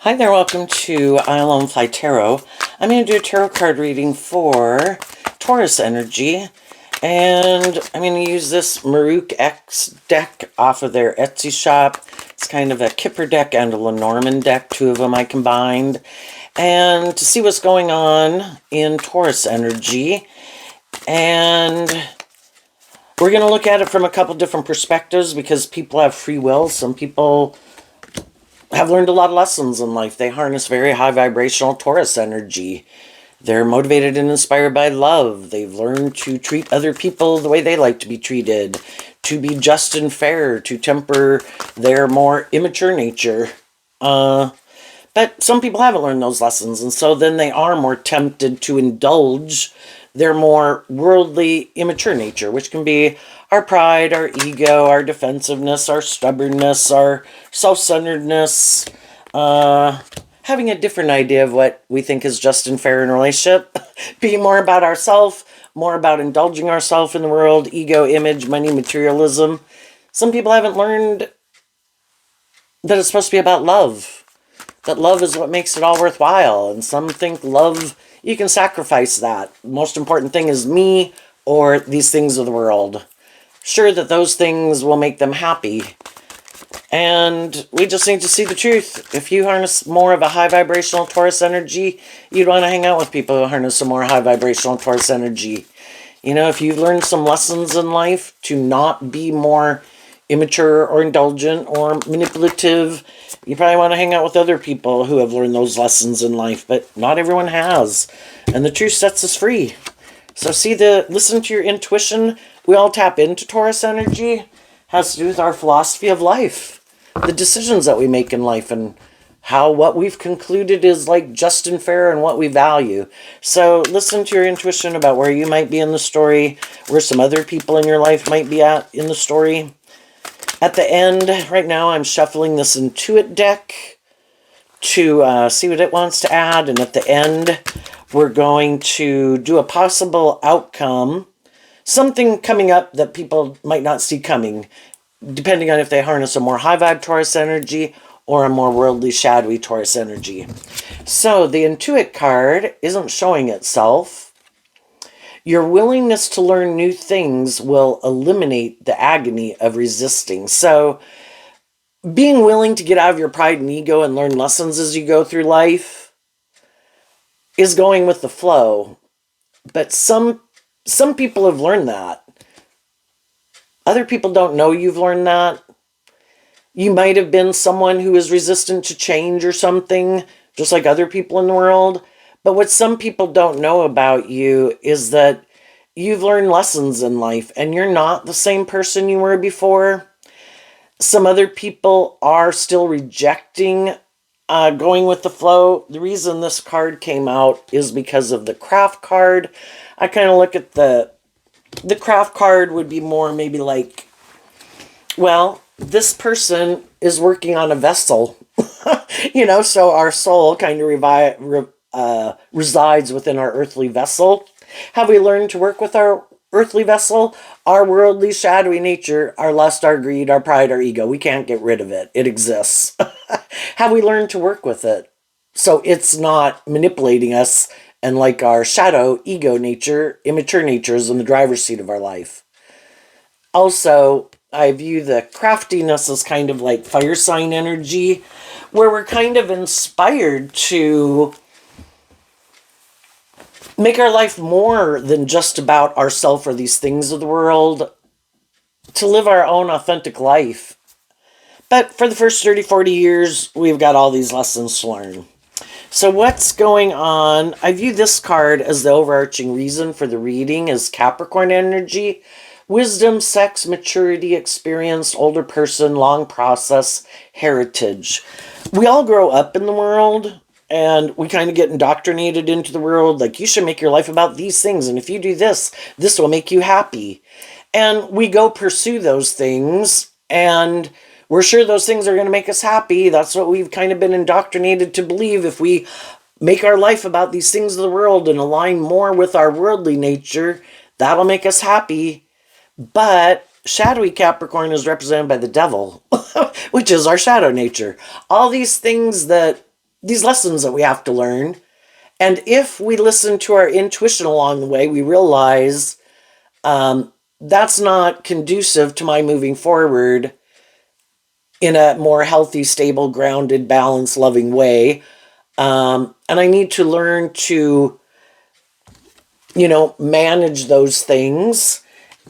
Hi there, welcome to I Alone Fly Tarot. I'm going to do a tarot card reading for Taurus energy, and I'm going to use this Maruk X deck off of their Etsy shop. It's kind of a Kipper deck and a Lenormand deck, two of them I combined, and to see what's going on in Taurus energy. And we're going to look at it from a couple different perspectives because people have free will. Some people have learned a lot of lessons in life. They harness very high vibrational Taurus energy. They're motivated and inspired by love. They've learned to treat other people the way they like to be treated, to be just and fair, to temper their more immature nature. But some people haven't learned those lessons, and so then they are more tempted to indulge their more worldly, immature nature, which can be our pride, our ego, our defensiveness, our stubbornness, our self-centeredness, having a different idea of what we think is just and fair in a relationship, being more about ourselves, more about indulging ourselves in the world, ego, image, money, materialism. Some people haven't learned that it's supposed to be about love, that love is what makes it all worthwhile, and some think love, you can sacrifice that. The most important thing is me or these things of the world. Sure that those things will make them happy. And we just need to see the truth. If you harness more of a high vibrational Taurus energy, you'd want to hang out with people who harness some more high vibrational Taurus energy. You know, if you've learned some lessons in life to not be more immature or indulgent or manipulative, you probably want to hang out with other people who have learned those lessons in life, but not everyone has. And the truth sets us free. So listen to your intuition. We all tap into Taurus energy. It has to do with our philosophy of life, the decisions that we make in life, and what we've concluded is like just and fair and what we value. So listen to your intuition about where you might be in the story, where some other people in your life might be at in the story. At the end, right now, I'm shuffling this Intuit deck to see what it wants to add. And at the end, we're going to do a possible outcome, something coming up that people might not see coming, depending on if they harness a more high vibe Taurus energy or a more worldly, shadowy Taurus energy. So the Intuit card isn't showing itself. Your willingness to learn new things will eliminate the agony of resisting. So being willing to get out of your pride and ego and learn lessons as you go through life is going with the flow. But some people have learned that. Other people don't know you've learned that. You might have been someone who is resistant to change or something, just like other people in the world. But what some people don't know about you is that you've learned lessons in life and you're not the same person you were before. Some other people are still rejecting going with the flow. The reason this card came out is because of the craft card. I kind of look at the craft card would be more maybe like, well, this person is working on a vessel, so our soul kind of resides within our earthly vessel. Have we learned to work with our earthly vessel? Our worldly, shadowy nature, our lust, our greed, our pride, our ego. We can't get rid of it. It exists. Have we learned to work with it so it's not manipulating us and like our shadow, ego nature, immature nature is in the driver's seat of our life? Also, I view the craftiness as kind of like fire sign energy, where we're kind of inspired to make our life more than just about ourselves or these things of the world, to live our own authentic life. But for the first 30, 40 years, we've got all these lessons to learn. So what's going on? I view this card as the overarching reason for the reading is Capricorn energy. Wisdom, sex, maturity, experience, older person, long process, heritage. We all grow up in the world and we kind of get indoctrinated into the world. Like, you should make your life about these things. And if you do this, this will make you happy. And we go pursue those things and we're sure those things are going to make us happy. That's what we've kind of been indoctrinated to believe. If we make our life about these things of the world and align more with our worldly nature, that'll make us happy. But shadowy Capricorn is represented by the devil, which is our shadow nature. All these things that these lessons that we have to learn. And if we listen to our intuition along the way, we realize that's not conducive to my moving forward in a more healthy, stable, grounded, balanced, loving way. And I need to learn to, manage those things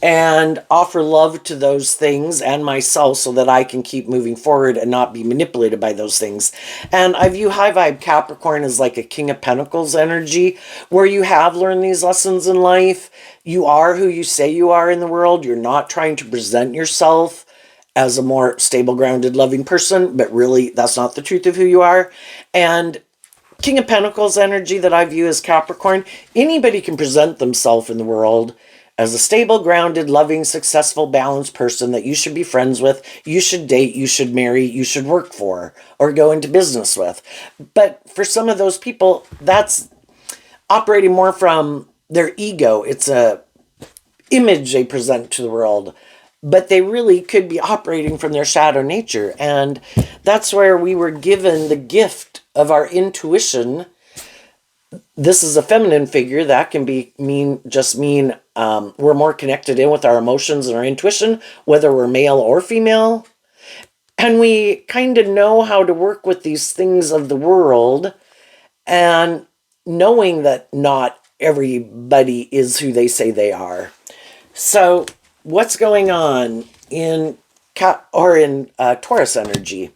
and offer love to those things and myself so that I can keep moving forward and not be manipulated by those things. And I view high vibe Capricorn as like a King of Pentacles energy, where you have learned these lessons in life. You are who you say you are in the world. You're not trying to present yourself as a more stable, grounded, loving person, but really that's not the truth of who you are. And King of Pentacles energy that I view as Capricorn, anybody can present themselves in the world as a stable, grounded, loving, successful, balanced person that you should be friends with, you should date, you should marry, you should work for, or go into business with. But for some of those people, that's operating more from their ego. It's a image they present to the world, but they really could be operating from their shadow nature. And that's where we were given the gift of our intuition. This is a feminine figure. That can mean we're more connected in with our emotions and our intuition, whether we're male or female. And we kind of know how to work with these things of the world, and knowing that not everybody is who they say they are. So what's going on in Taurus energy?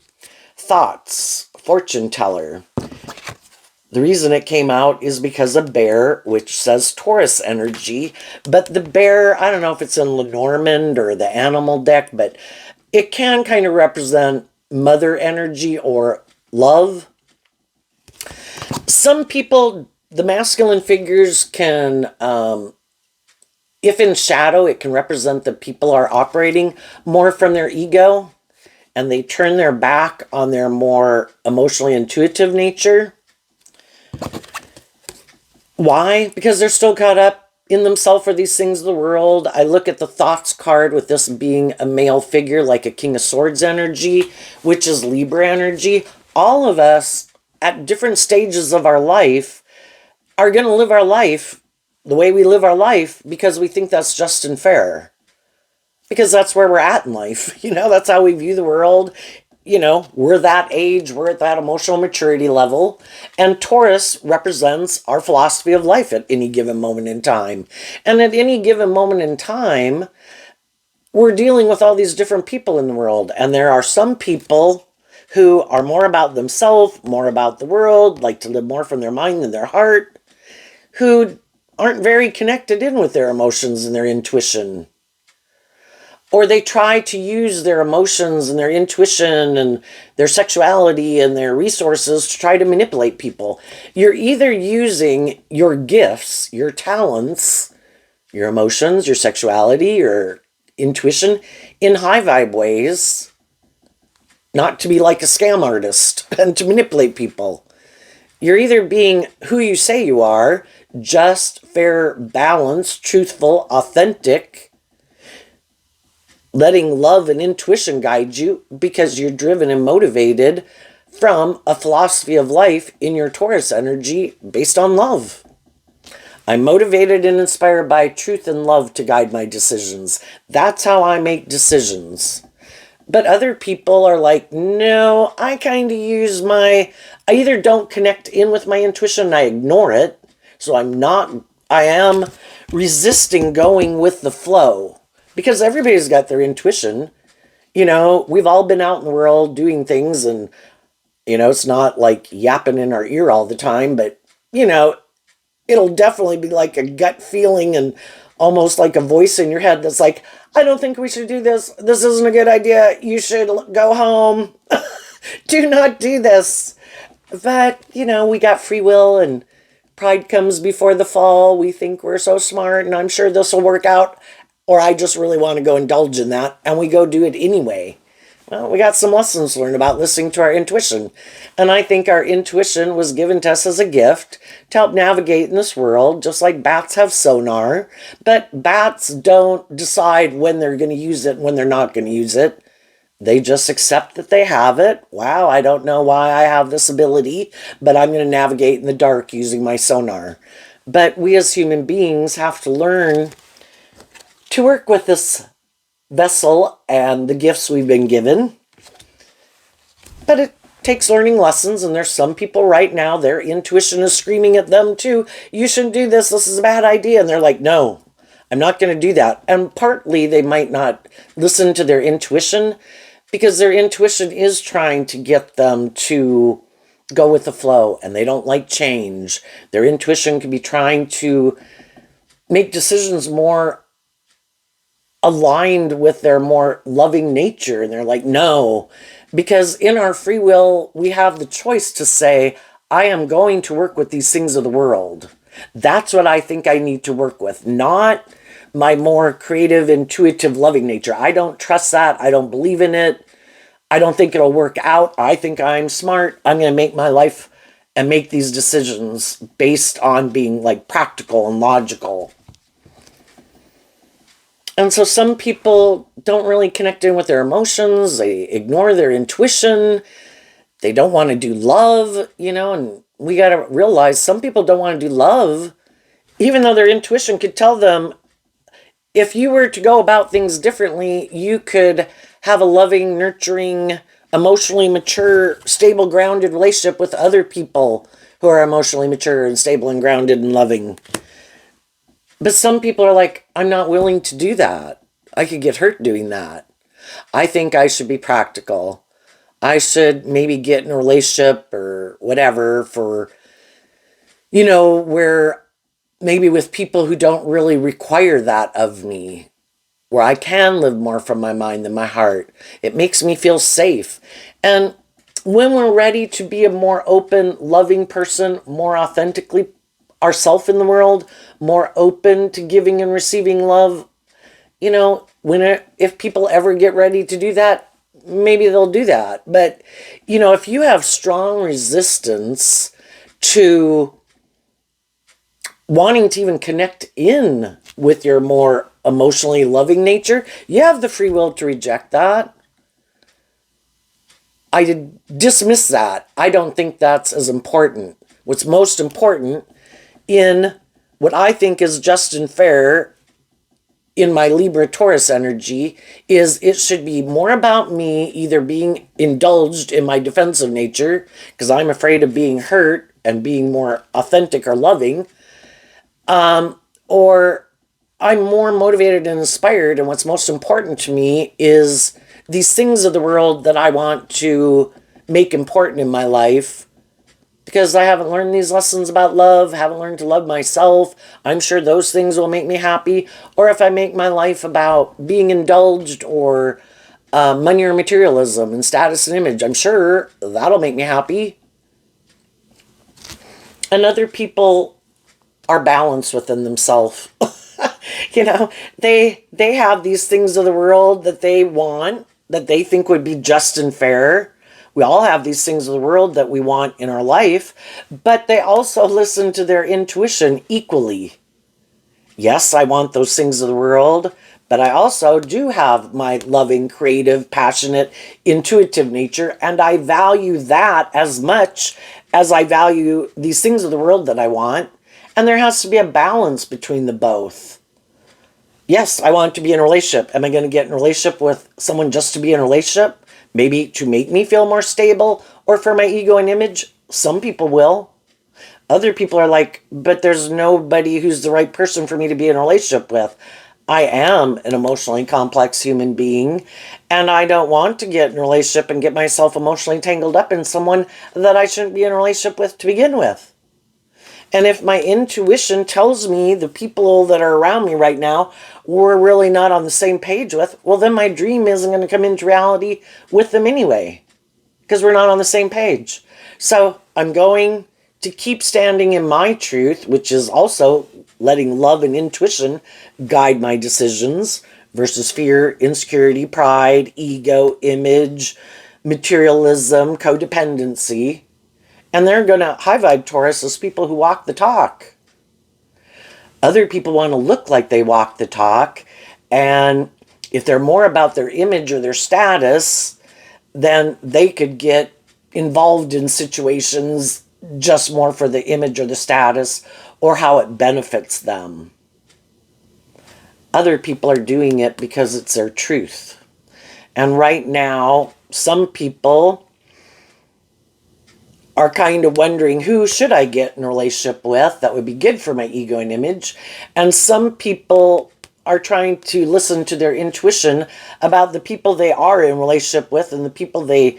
Thoughts, fortune teller. The reason it came out is because of bear, which says Taurus energy. But the bear, I don't know if it's in Lenormand or the animal deck, but it can kind of represent mother energy or love. Some people, the masculine figures can, if in shadow, it can represent that people are operating more from their ego and they turn their back on their more emotionally intuitive nature. Why? Because they're still caught up in themselves for these things of the world. I look at the thoughts card with this being a male figure, like a King of Swords energy, which is Libra energy. All of us at different stages of our life are going to live our life the way we live our life because we think that's just and fair. Because that's where we're at in life. That's how we view the world. We're that age, we're at that emotional maturity level. And Taurus represents our philosophy of life at any given moment in time. And at any given moment in time, we're dealing with all these different people in the world. And there are some people who are more about themselves, more about the world, like to live more from their mind than their heart, who aren't very connected in with their emotions and their intuition. Or they try to use their emotions and their intuition and their sexuality and their resources to try to manipulate people. You're either using your gifts, your talents, your emotions, your sexuality, your intuition in high vibe ways, not to be like a scam artist and to manipulate people. You're either being who you say you are, just, fair, balanced, truthful, authentic, letting love and intuition guide you because you're driven and motivated from a philosophy of life in your Taurus energy based on love. I'm motivated and inspired by truth and love to guide my decisions. That's how I make decisions. But other people are like, no, I kind of I either don't connect in with my intuition and I ignore it. So I am resisting going with the flow. Because everybody's got their intuition. We've all been out in the world doing things and, it's not like yapping in our ear all the time, but, it'll definitely be like a gut feeling and almost like a voice in your head that's like, I don't think we should do this. This isn't a good idea. You should go home. Do not do this. But, we got free will and pride comes before the fall. We think we're so smart and I'm sure this will work out. Or I just really want to go indulge in that, and we go do it anyway. Well, we got some lessons to learn about listening to our intuition. And I think our intuition was given to us as a gift to help navigate in this world, just like bats have sonar. But bats don't decide when they're going to use it and when they're not going to use it. They just accept that they have it. Wow, I don't know why I have this ability, but I'm going to navigate in the dark using my sonar. But we as human beings have to learn to work with this vessel and the gifts we've been given. But it takes learning lessons, and there's some people right now, their intuition is screaming at them too. You shouldn't do this. This is a bad idea. And they're like, no, I'm not going to do that. And partly they might not listen to their intuition because their intuition is trying to get them to go with the flow, and they don't like change. Their intuition can be trying to make decisions more aligned with their more loving nature. And they're like, no, because in our free will, we have the choice to say, I am going to work with these things of the world. That's what I think I need to work with, not my more creative, intuitive, loving nature. I don't trust that. I don't believe in it. I don't think it'll work out. I think I'm smart. I'm going to make my life and make these decisions based on being like practical and logical. And so some people don't really connect in with their emotions. They ignore their intuition. They don't want to do love, and we got to realize some people don't want to do love, even though their intuition could tell them, if you were to go about things differently, you could have a loving, nurturing, emotionally mature, stable, grounded relationship with other people who are emotionally mature and stable and grounded and loving. But some people are like, I'm not willing to do that. I could get hurt doing that. I think I should be practical. I should maybe get in a relationship or whatever for, where maybe with people who don't really require that of me, where I can live more from my mind than my heart. It makes me feel safe. And when we're ready to be a more open, loving person, more authentically ourself in the world, more open to giving and receiving love, if people ever get ready to do that, maybe they'll do that. But, if you have strong resistance to wanting to even connect in with your more emotionally loving nature, you have the free will to reject that. I dismiss that. I don't think that's as important. What's most important in what I think is just and fair in my Libra Taurus energy is it should be more about me either being indulged in my defensive nature because I'm afraid of being hurt and being more authentic or loving, or I'm more motivated and inspired, and what's most important to me is these things of the world that I want to make important in my life, because I haven't learned these lessons about love, haven't learned to love myself. I'm sure those things will make me happy. Or if I make my life about being indulged or money or materialism and status and image, I'm sure that'll make me happy. And other people are balanced within themselves. They have these things of the world that they want, that they think would be just and fair. We all have these things of the world that we want in our life, but they also listen to their intuition equally. Yes, I want those things of the world, but I also do have my loving, creative, passionate, intuitive nature, and I value that as much as I value these things of the world that I want, and there has to be a balance between the both. Yes, I want to be in a relationship. Am I going to get in a relationship with someone just to be in a relationship? Maybe to make me feel more stable or for my ego and image? Some people will. Other people are like, but there's nobody who's the right person for me to be in a relationship with. I am an emotionally complex human being, and I don't want to get in a relationship and get myself emotionally tangled up in someone that I shouldn't be in a relationship with to begin with. And if my intuition tells me the people that are around me right now we're really not on the same page with, well, then my dream isn't going to come into reality with them anyway, because we're not on the same page. So I'm going to keep standing in my truth, which is also letting love and intuition guide my decisions versus fear, insecurity, pride, ego, image, materialism, codependency. And they're going to high vibe Taurus as people who walk the talk. Other people want to look like they walk the talk. And If they're more about their image or their status, then they could get involved in situations just more for the image or the status or how it benefits them. Other people are doing it because it's their truth. And right now, some people are kind of wondering, who should I get in a relationship with that would be good for my ego and image? And some people are trying to listen to their intuition about the people they are in relationship with and the people they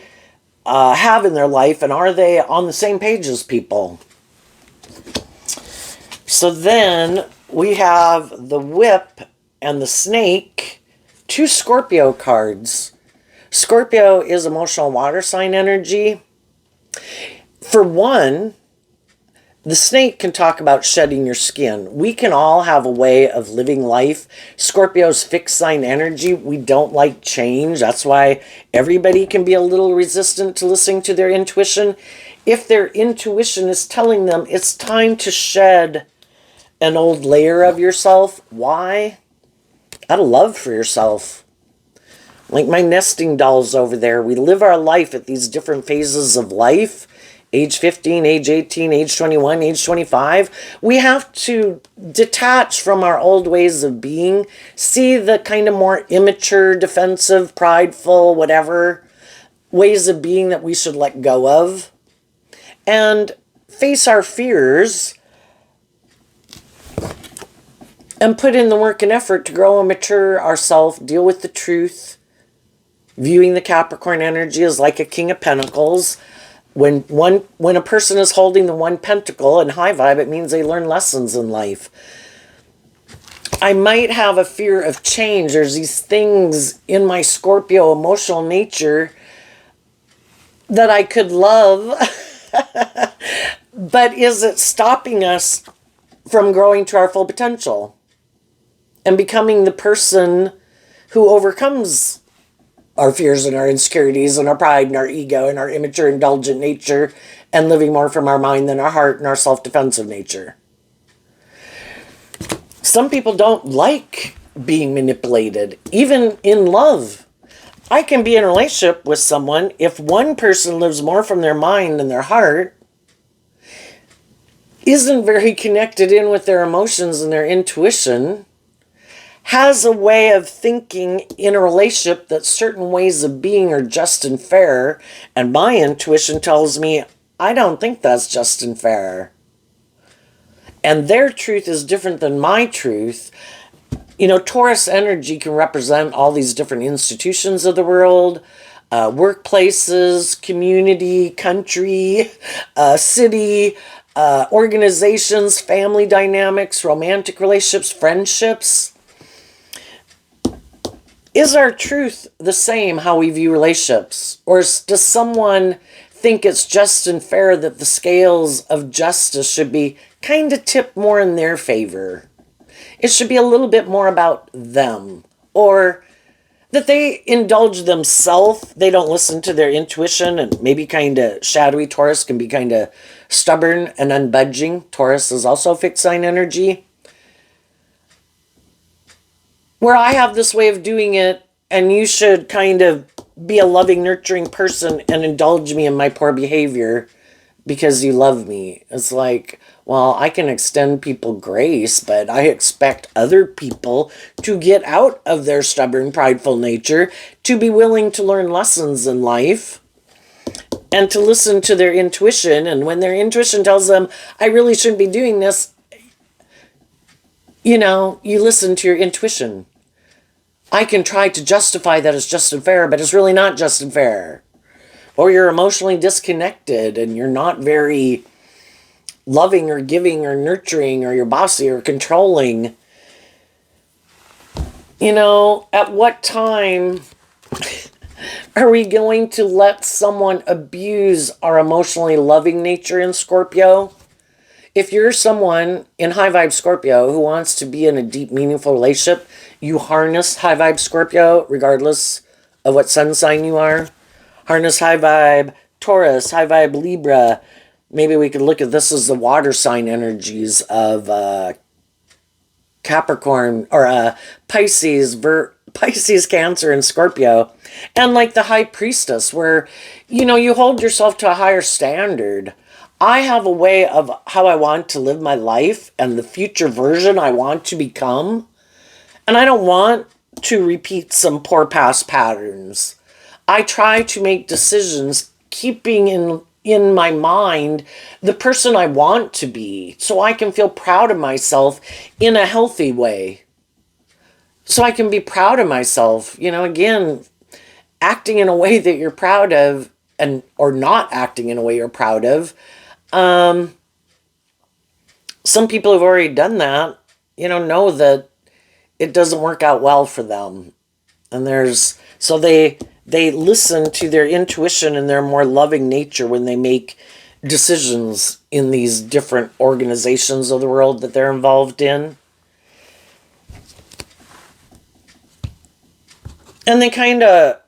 have in their life, and are they on the same page as people? So then we have the Whip and the Snake, 2 Scorpio cards. Scorpio is emotional water sign energy. For one, the Snake can talk about shedding your skin. We can all have a way of living life. Scorpio's fixed sign energy. We don't like change. That's why everybody can be a little resistant to listening to their intuition. If their intuition is telling them it's time to shed an old layer of yourself, why? Out of love for yourself. Like my nesting dolls over there, we live our life at these different phases of life. Age 15, age 18, age 21, age 25. We have to detach from our old ways of being, see the kind of more immature, defensive, prideful, whatever ways of being that we should let go of, and face our fears and put in the work and effort to grow and mature ourselves, deal with the truth, viewing the Capricorn energy as like a King of Pentacles. When a person is holding the 1 pentacle in high vibe, it means they learn lessons in life. I might have a fear of change. There's these things in my Scorpio emotional nature that I could love, but is it stopping us from growing to our full potential and becoming the person who overcomes our fears and our insecurities and our pride and our ego and our immature, indulgent nature, and living more from our mind than our heart and our self-defensive nature? Some people don't like being manipulated, even in love. I can be in a relationship with someone if one person lives more from their mind than their heart, isn't very connected in with their emotions and their intuition, has a way of thinking in a relationship that certain ways of being are just and fair, and my intuition tells me, I don't think that's just and fair. And their truth is different than my truth. You know, Taurus energy can represent all these different institutions of the world, workplaces, community, country, city, organizations, family dynamics, romantic relationships, friendships. Is our truth the same how we view relationships? Or does someone think it's just and fair that the scales of justice should be kind of tipped more in their favor? It should be a little bit more about them. Or that they indulge themselves. They don't listen to their intuition, and maybe kind of shadowy. Taurus can be kind of stubborn and unbudging. Taurus is also fixed sign energy. Where I have this way of doing it, and you should kind of be a loving, nurturing person and indulge me in my poor behavior because you love me. It's like, well, I can extend people grace, but I expect other people to get out of their stubborn, prideful nature, to be willing to learn lessons in life, and to listen to their intuition. And when their intuition tells them, I really shouldn't be doing this, you know, you listen to your intuition. I can try to justify that it's just and fair, but it's really not just and fair. Or you're emotionally disconnected and you're not very loving or giving or nurturing, or you're bossy or controlling. You know, at what time are we going to let someone abuse our emotionally loving nature in Scorpio? If you're someone in high vibe Scorpio who wants to be in a deep, meaningful relationship, you harness high vibe Scorpio regardless of what sun sign you are. Harness high vibe Taurus, high vibe Libra. Maybe we could look at this as the water sign energies of Capricorn or Pisces, Cancer, and Scorpio. And like the High Priestess, where, you hold yourself to a higher standard. I have a way of how I want to live my life and the future version I want to become. And I don't want to repeat some poor past patterns. I try to make decisions keeping in my mind the person I want to be, so I can feel proud of myself in a healthy way. So I can be proud of myself, again, acting in a way that you're proud of, or not acting in a way you're proud of. Some people who've already done that, know that it doesn't work out well for them. And so they listen to their intuition and their more loving nature when they make decisions in these different organizations of the world that they're involved in. And they kind of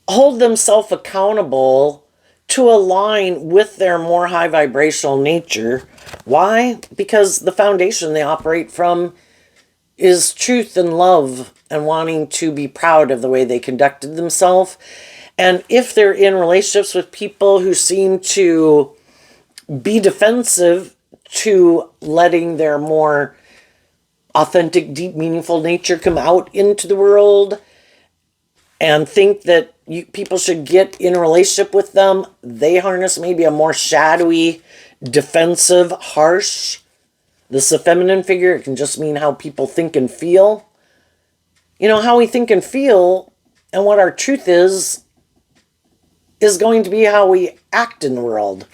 hold themselves accountable to align with their more high vibrational nature. Why? Because the foundation they operate from is truth and love and wanting to be proud of the way they conducted themselves. And if they're in relationships with people who seem to be defensive to letting their more authentic, deep, meaningful nature come out into the world and think that people should get in a relationship with them, they harness maybe a more shadowy, defensive, harsh. This is a feminine figure. It can just mean how people think and feel. How we think and feel and what our truth is going to be how we act in the world.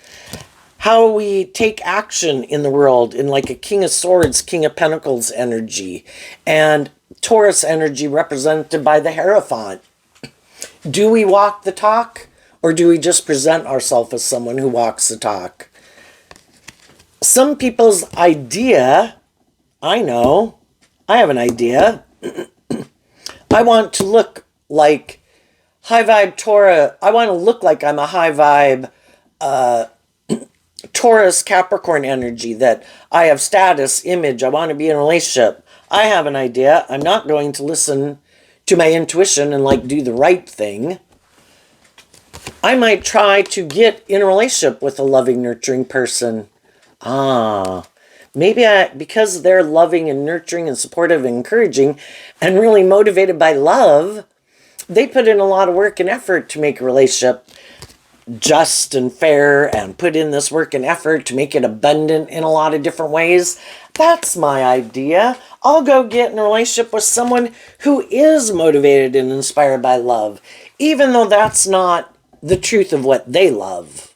How we take action in the world in like a King of Swords, King of Pentacles energy. And Taurus energy represented by the Hierophant. Do we walk the talk? Or do we just present ourselves as someone who walks the talk? Some people's idea, I have an idea. I want to look like high vibe Taurus. I want to look like I'm a high vibe Taurus Capricorn energy, that I have status, image, I want to be in a relationship. I have an idea. I'm not going to listen to my intuition and do the right thing. I might try to get in a relationship with a loving, nurturing person. Maybe because they're loving and nurturing and supportive and encouraging and really motivated by love, they put in a lot of work and effort to make a relationship just and fair and put in this work and effort to make it abundant in a lot of different ways. That's my idea. I'll go get in a relationship with someone who is motivated and inspired by love, even though that's not the truth of what they love.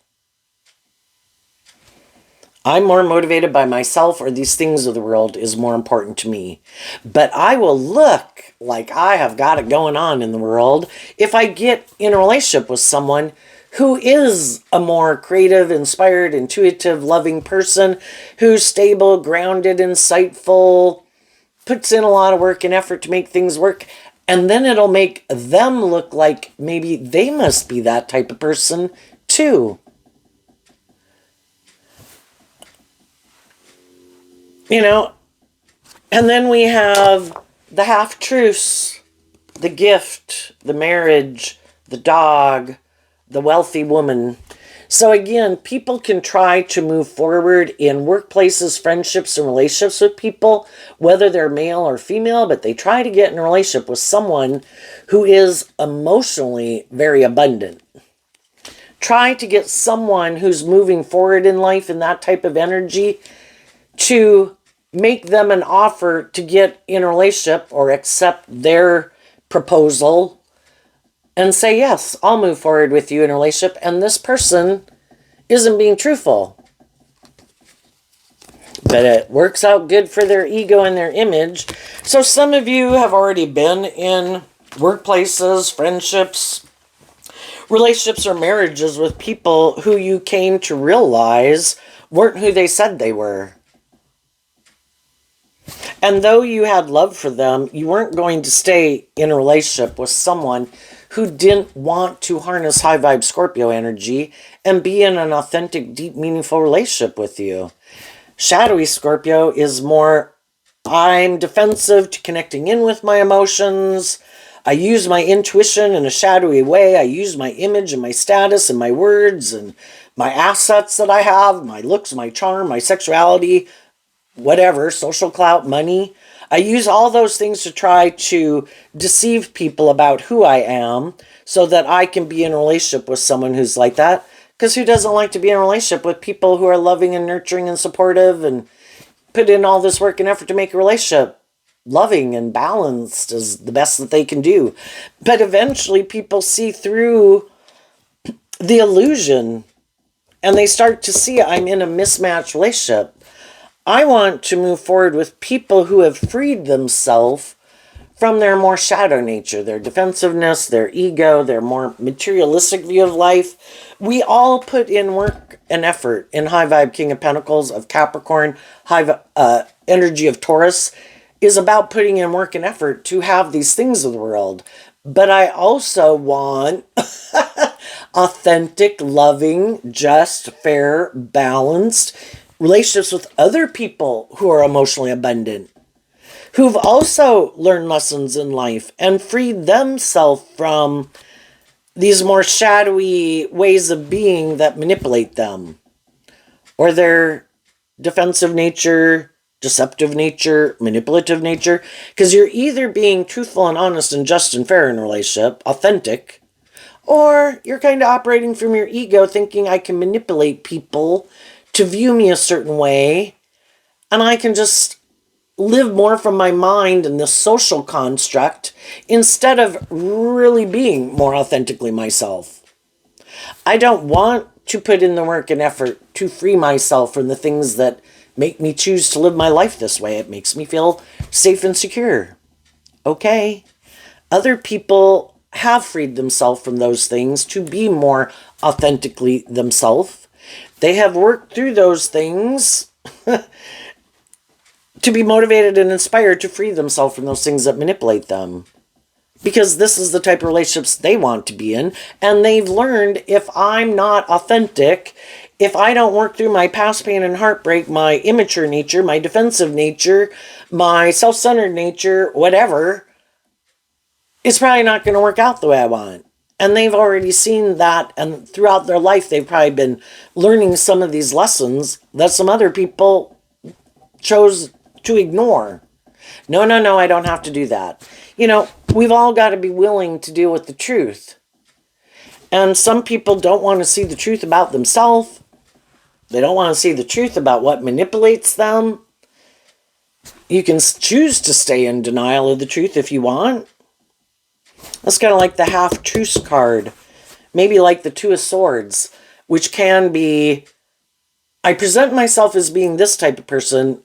I'm more motivated by myself, or these things of the world is more important to me. But I will look like I have got it going on in the world if I get in a relationship with someone who is a more creative, inspired, intuitive, loving person, who's stable, grounded, insightful, puts in a lot of work and effort to make things work. And then it'll make them look like maybe they must be that type of person too. And then we have the half-truths, the gift, the marriage, the dog, the wealthy woman. So again, people can try to move forward in workplaces, friendships, and relationships with people, whether they're male or female, but they try to get in a relationship with someone who is emotionally very abundant. Try to get someone who's moving forward in life in that type of energy to make them an offer to get in a relationship or accept their proposal and say, yes, I'll move forward with you in a relationship, and this person isn't being truthful. But it works out good for their ego and their image. So some of you have already been in workplaces, friendships, relationships, or marriages with people who you came to realize weren't who they said they were. And though you had love for them, you weren't going to stay in a relationship with someone who didn't want to harness high vibe Scorpio energy and be in an authentic, deep, meaningful relationship with you. Shadowy Scorpio is more I'm defensive to connecting in with my emotions. I use my intuition in a shadowy way. I use my image and my status and my words and my assets that I have, my looks, my charm, my sexuality, whatever, social clout, money. I use all those things to try to deceive people about who I am so that I can be in a relationship with someone who's like that. Because who doesn't like to be in a relationship with people who are loving and nurturing and supportive and put in all this work and effort to make a relationship loving and balanced is the best that they can do. But eventually people see through the illusion and they start to see I'm in a mismatched relationship. I want to move forward with people who have freed themselves from their more shadow nature, their defensiveness, their ego, their more materialistic view of life. We all put in work and effort in High Vibe King of Pentacles of Capricorn, high energy of Taurus is about putting in work and effort to have these things of the world. But I also want authentic, loving, just, fair, balanced relationships with other people who are emotionally abundant, who've also learned lessons in life and freed themselves from these more shadowy ways of being that manipulate them, or their defensive nature, deceptive nature, manipulative nature. Because you're either being truthful and honest and just and fair in a relationship, authentic, or you're kind of operating from your ego thinking I can manipulate people to view me a certain way and I can just live more from my mind and this social construct instead of really being more authentically myself. I don't want to put in the work and effort to free myself from the things that make me choose to live my life this way. It makes me feel safe and secure. Okay. Other people have freed themselves from those things to be more authentically themselves. They have worked through those things to be motivated and inspired to free themselves from those things that manipulate them. Because this is the type of relationships they want to be in. And they've learned if I'm not authentic, if I don't work through my past pain and heartbreak, my immature nature, my defensive nature, my self-centered nature, whatever, it's probably not going to work out the way I want. And they've already seen that, and throughout their life, they've probably been learning some of these lessons that some other people chose to ignore. No, no, no, I don't have to do that. You know, we've all got to be willing to deal with the truth. And some people don't want to see the truth about themselves. They don't want to see the truth about what manipulates them. You can choose to stay in denial of the truth if you want. That's kind of like the half-truce card. Maybe like the Two of Swords, which can be, I present myself as being this type of person,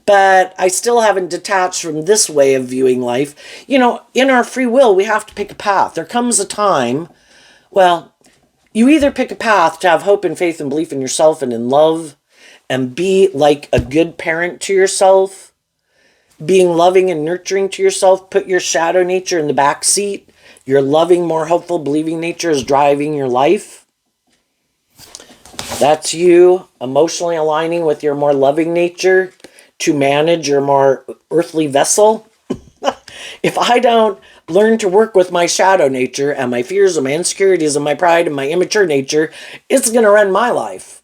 but I still haven't detached from this way of viewing life. You know, in our free will, we have to pick a path. There comes a time, well, you either pick a path to have hope and faith and belief in yourself and in love and be like a good parent to yourself, being loving and nurturing to yourself, put your shadow nature in the back seat. Your loving, more hopeful, believing nature is driving your life. That's you emotionally aligning with your more loving nature to manage your more earthly vessel. If I don't learn to work with my shadow nature and my fears and my insecurities and my pride and my immature nature, it's going to run my life.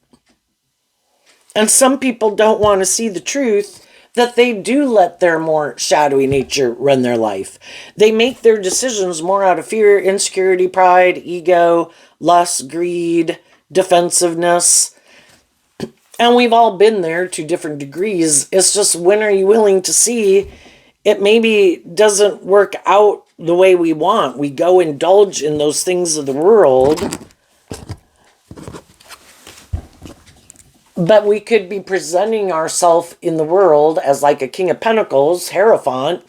And some people don't want to see the truth that they do let their more shadowy nature run their life. They make their decisions more out of fear, insecurity, pride, ego, lust, greed, defensiveness. And we've all been there to different degrees. It's just, when are you willing to see it maybe doesn't work out the way we want? We go indulge in those things of the world, but we could be presenting ourselves in the world as like a King of Pentacles, Hierophant,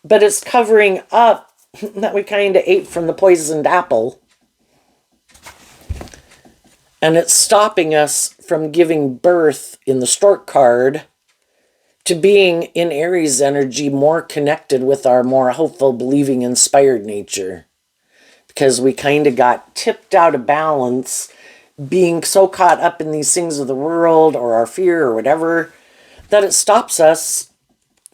but it's covering up that we kind of ate from the poisoned apple. And it's stopping us from giving birth in the stork card to being in Aries energy more connected with our more hopeful, believing, inspired nature. Because we kind of got tipped out of balance being so caught up in these things of the world or our fear or whatever that it stops us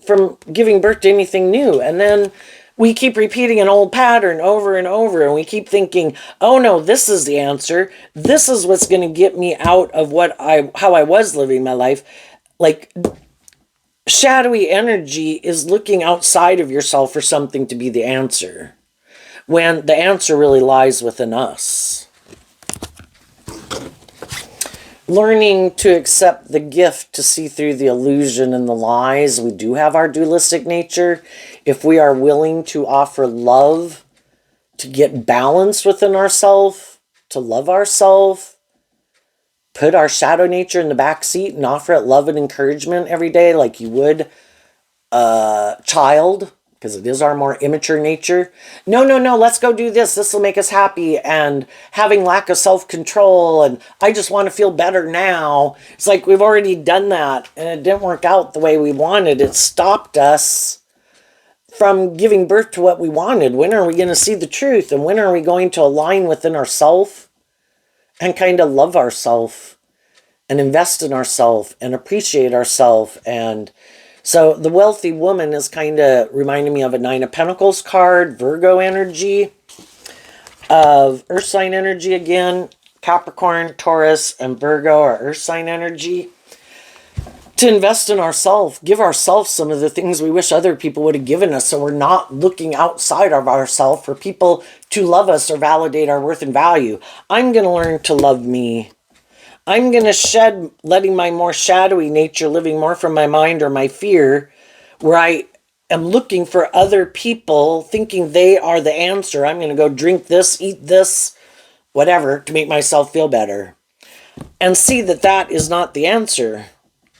from giving birth to anything new. And then we keep repeating an old pattern over and over, and we keep thinking, oh no, this is the answer. This is what's going to get me out of how I was living my life. Like, shadowy energy is looking outside of yourself for something to be the answer, when the answer really lies within us. Learning to accept the gift to see through the illusion and the lies. We do have our dualistic nature. If we are willing to offer love, to get balance within ourselves, to love ourselves, put our shadow nature in the back seat and offer it love and encouragement every day like you would a child, because it is our more immature nature. No, let's go do this. This will make us happy. And having lack of self-control, and I just want to feel better now. It's like we've already done that, and it didn't work out the way we wanted. It stopped us from giving birth to what we wanted. When are we going to see the truth? And when are we going to align within ourselves and kind of love ourselves and invest in ourselves and appreciate ourselves? And so the wealthy woman is kind of reminding me of a Nine of Pentacles card, Virgo energy, of Earth sign energy again. Capricorn, Taurus, and Virgo are Earth sign energy. To invest in ourselves, give ourselves some of the things we wish other people would have given us, so we're not looking outside of ourselves for people to love us or validate our worth and value. I'm going to learn to love me. I'm going to shed letting my more shadowy nature, living more from my mind or my fear, where I am looking for other people, thinking they are the answer. I'm going to go drink this, eat this, whatever, to make myself feel better. And see that that is not the answer.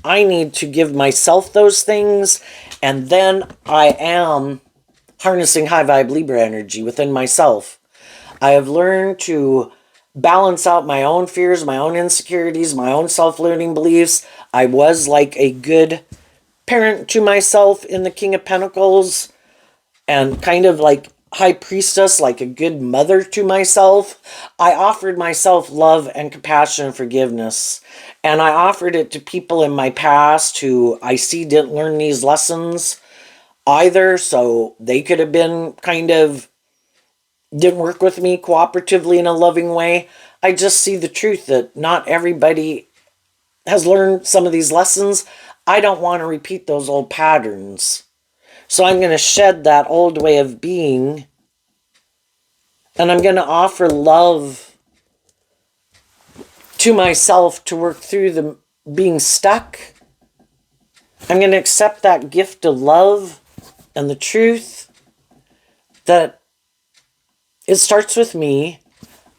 I need to give myself those things, and then I am harnessing high vibe Libra energy within myself. I have learned to balance out my own fears, my own insecurities, my own self-limiting beliefs. I was like a good parent to myself in the King of Pentacles, and kind of like high priestess, like a good mother to myself. I offered myself love and compassion and forgiveness. And I offered it to people in my past who I see didn't learn these lessons either. So they could have been kind of, didn't work with me cooperatively in a loving way. I just see the truth that not everybody has learned some of these lessons. I don't want to repeat those old patterns. So I'm going to shed that old way of being, and I'm going to offer love to myself to work through the being stuck. I'm going to accept that gift of love and the truth that it starts with me.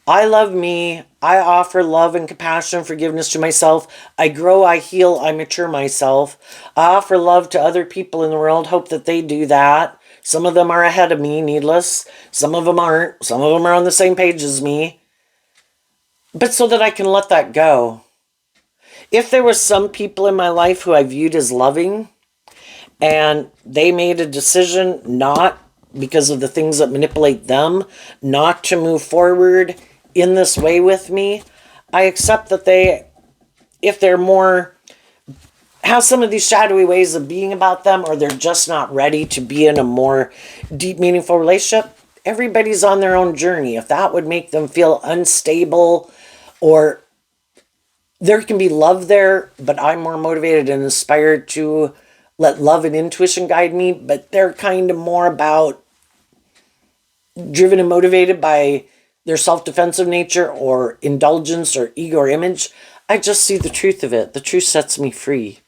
I love me. I offer love and compassion and forgiveness to myself. I grow, I heal, I mature myself. I offer love to other people in the world, hope that they do that. Some of them are ahead of me, needless. Some of them aren't. Some of them are on the same page as me. But so that I can let that go. If there was some people in my life who I viewed as loving, and they made a decision not because of the things that manipulate them, not to move forward in this way with me, I accept that they, if they're more, have some of these shadowy ways of being about them, or they're just not ready to be in a more deep, meaningful relationship, everybody's on their own journey. If that would make them feel unstable, or there can be love there, but I'm more motivated and inspired to let love and intuition guide me, but they're kind of more about driven and motivated by their self-defensive nature or indulgence or ego or image. I just see the truth of it. The truth sets me free.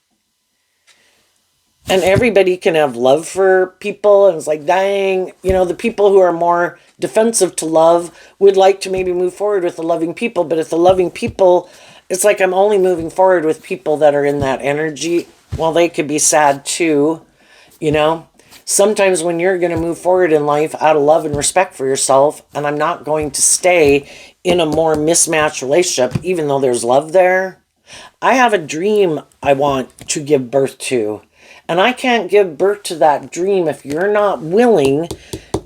And everybody can have love for people, and it's like, dang, you know, the people who are more defensive to love would like to maybe move forward with the loving people, but if the loving people, it's like I'm only moving forward with people that are in that energy. Well, they could be sad too, you know. Sometimes when you're going to move forward in life out of love and respect for yourself, and I'm not going to stay in a more mismatched relationship, even though there's love there. I have a dream I want to give birth to. And I can't give birth to that dream if you're not willing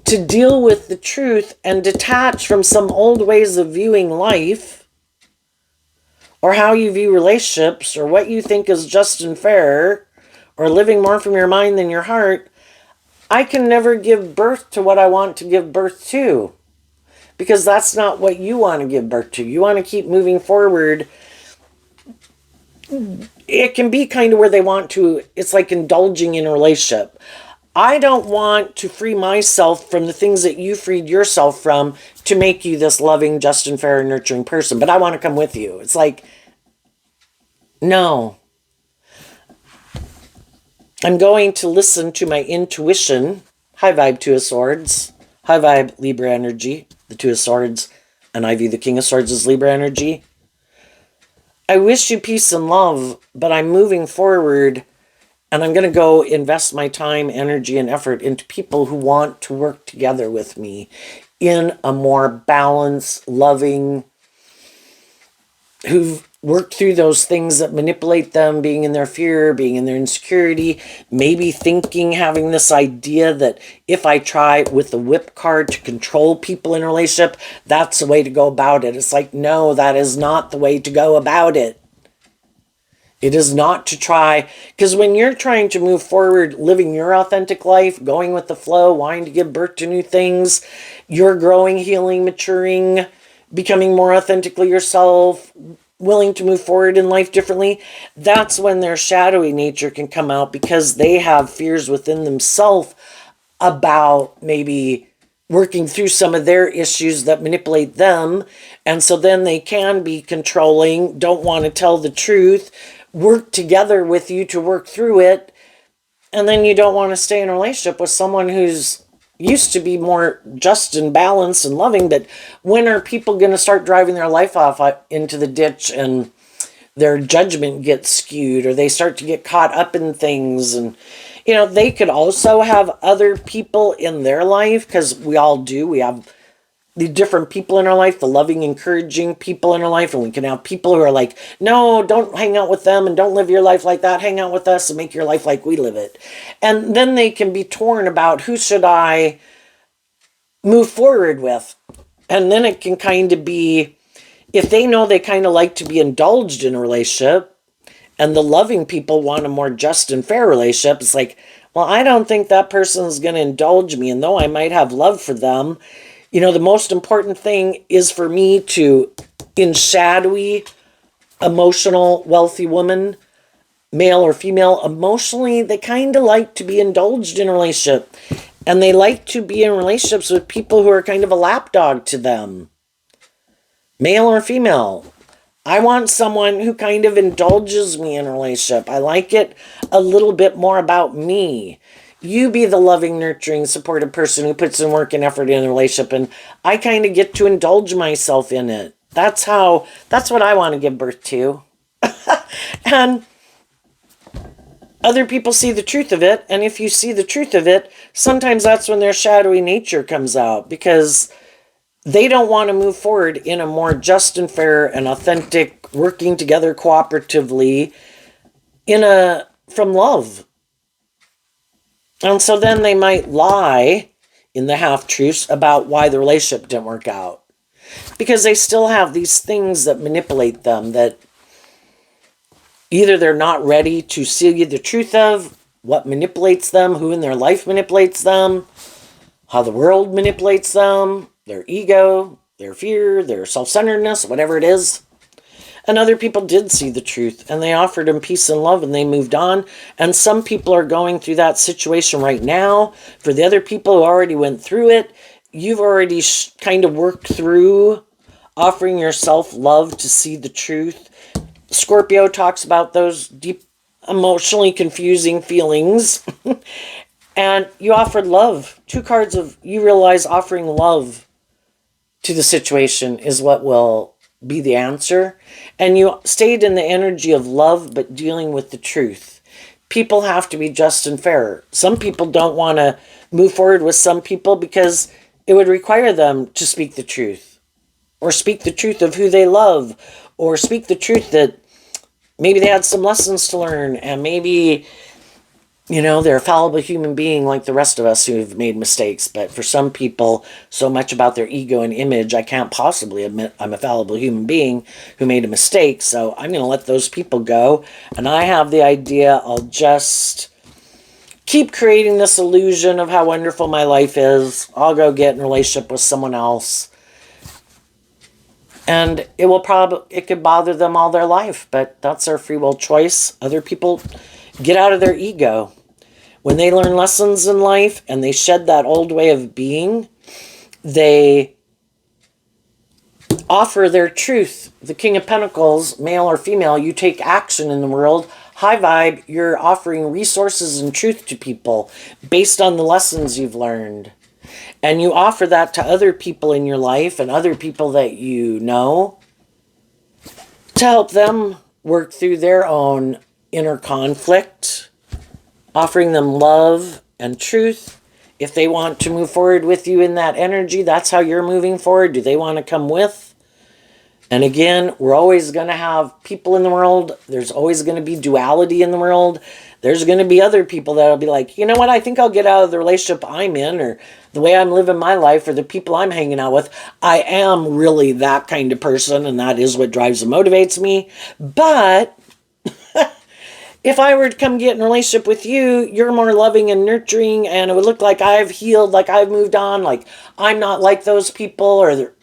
to deal with the truth and detach from some old ways of viewing life, or how you view relationships, or what you think is just and fair, or living more from your mind than your heart, I can never give birth to what I want to give birth to, because that's not what you want to give birth to. You want to keep moving forward. It can be kind of where they want to, it's like indulging in a relationship. I don't want to free myself from the things that you freed yourself from to make you this loving, just, and fair, and nurturing person, but I want to come with you. It's like, no. I'm going to listen to my intuition. High vibe, Two of Swords. High vibe, Libra energy. The Two of Swords. And I view the King of Swords as Libra energy. I wish you peace and love, but I'm moving forward, and I'm going to go invest my time, energy, and effort into people who want to work together with me in a more balanced, loving, who've worked through those things that manipulate them, being in their fear, being in their insecurity, maybe thinking, having this idea that if I try with the whip card to control people in a relationship, that's the way to go about it. It's like, no, that is not the way to go about it. It is not to try, because when you're trying to move forward, living your authentic life, going with the flow, wanting to give birth to new things, you're growing, healing, maturing, becoming more authentically yourself, willing to move forward in life differently, that's when their shadowy nature can come out, because they have fears within themselves about maybe working through some of their issues that manipulate them. And so then they can be controlling, don't want to tell the truth, work together with you to work through it. And then you don't want to stay in a relationship with someone who's used to be more just and balanced and loving. But when are people going to start driving their life off into the ditch, and their judgment gets skewed, or they start to get caught up in things? And they could also have other people in their life, because we all do. We have the different people in our life, the loving, encouraging people in our life, and we can have people who are like, no, don't hang out with them and don't live your life like that. Hang out with us and make your life like we live it. And then they can be torn about, who should I move forward with? And then it can kind of be, if they know they kind of like to be indulged in a relationship, and the loving people want a more just and fair relationship, it's like, well, I don't think that person is going to indulge me. And though I might have love for them, the most important thing is for me to, in shadowy, emotional, wealthy woman, male or female, emotionally, they kind of like to be indulged in a relationship. And they like to be in relationships with people who are kind of a lapdog to them. Male or female. I want someone who kind of indulges me in a relationship. I like it a little bit more about me. You be the loving, nurturing, supportive person who puts in work and effort in a relationship, and I kind of get to indulge myself in it. That's what I want to give birth to. And other people see the truth of it, and if you see the truth of it, sometimes that's when their shadowy nature comes out, because they don't want to move forward in a more just and fair and authentic, working together cooperatively from love. And so then they might lie in the half-truths about why the relationship didn't work out, because they still have these things that manipulate them, that either they're not ready to see the truth of what manipulates them, who in their life manipulates them, how the world manipulates them, their ego, their fear, their self-centeredness, whatever it is. And other people did see the truth, and they offered them peace and love, and they moved on. And some people are going through that situation right now. For the other people who already went through it, you've already kind of worked through offering yourself love to see the truth. Scorpio talks about those deep, emotionally confusing feelings. And you offered love. 2 cards of, you realize offering love to the situation is what will be the answer. And you stayed in the energy of love, but dealing with the truth. People have to be just and fair. Some people don't want to move forward with some people because it would require them to speak the truth, or speak the truth of who they love, or speak the truth that maybe they had some lessons to learn, and maybe You know, they're a fallible human being like the rest of us who've made mistakes. But for some people, so much about their ego and image, I can't possibly admit I'm a fallible human being who made a mistake. So I'm going to let those people go. And I have the idea I'll just keep creating this illusion of how wonderful my life is. I'll go get in a relationship with someone else. And it could bother them all their life, but that's their free will choice. Other people get out of their ego. When they learn lessons in life and they shed that old way of being, they offer their truth. The King of Pentacles, male or female, you take action in the world. High vibe, you're offering resources and truth to people based on the lessons you've learned. And you offer that to other people in your life and other people that you know to help them work through their own inner conflict, offering them love and truth. If they want to move forward with you in that energy, that's how you're moving forward. Do they want to come with? And again, we're always going to have people in the world. There's always going to be duality in the world. There's going to be other people that'll be like, you know what, I think I'll get out of the relationship I'm in, or the way I'm living my life, or the people I'm hanging out with. I am really that kind of person, and that is what drives and motivates me. But if I were to come get in a relationship with you, you're more loving and nurturing, and it would look like I've healed, like I've moved on, like I'm not like those people, or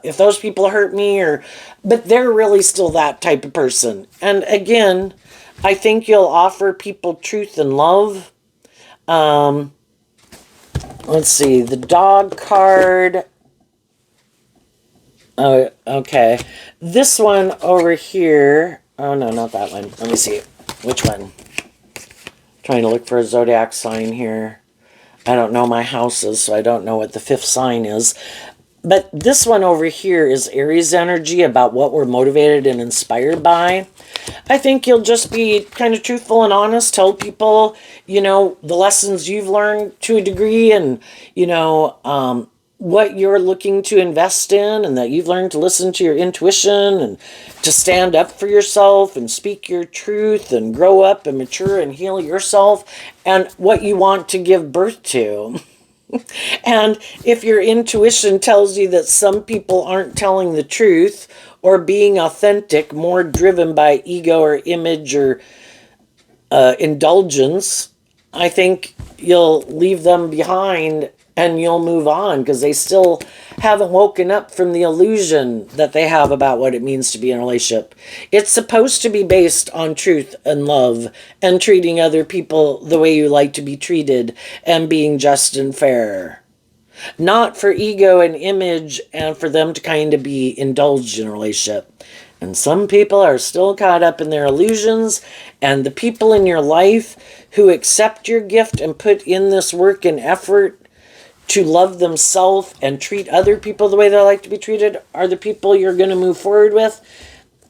if those people hurt me, but they're really still that type of person. And again, I think you'll offer people truth and love. Let's see, the dog card. Oh, okay. This one over here. Oh, no, not that one. Let me see. Which one? Trying to look for a zodiac sign here. I don't know my houses, so I don't know what the fifth sign is. But this one over here is Aries energy, about what we're motivated and inspired by. I think you'll just be kind of truthful and honest. Tell people, you know, the lessons you've learned to a degree, and, you know, what you're looking to invest in, and that you've learned to listen to your intuition and to stand up for yourself and speak your truth and grow up and mature and heal yourself, and what you want to give birth to. And if your intuition tells you that some people aren't telling the truth or being authentic, more driven by ego or image or indulgence, I think you'll leave them behind and you'll move on, because they still haven't woken up from the illusion that they have about what it means to be in a relationship. It's supposed to be based on truth and love and treating other people the way you like to be treated and being just and fair. Not for ego and image and for them to kind of be indulged in a relationship. And some people are still caught up in their illusions, and the people in your life who accept your gift and put in this work and effort to love themselves and treat other people the way they like to be treated are the people you're going to move forward with.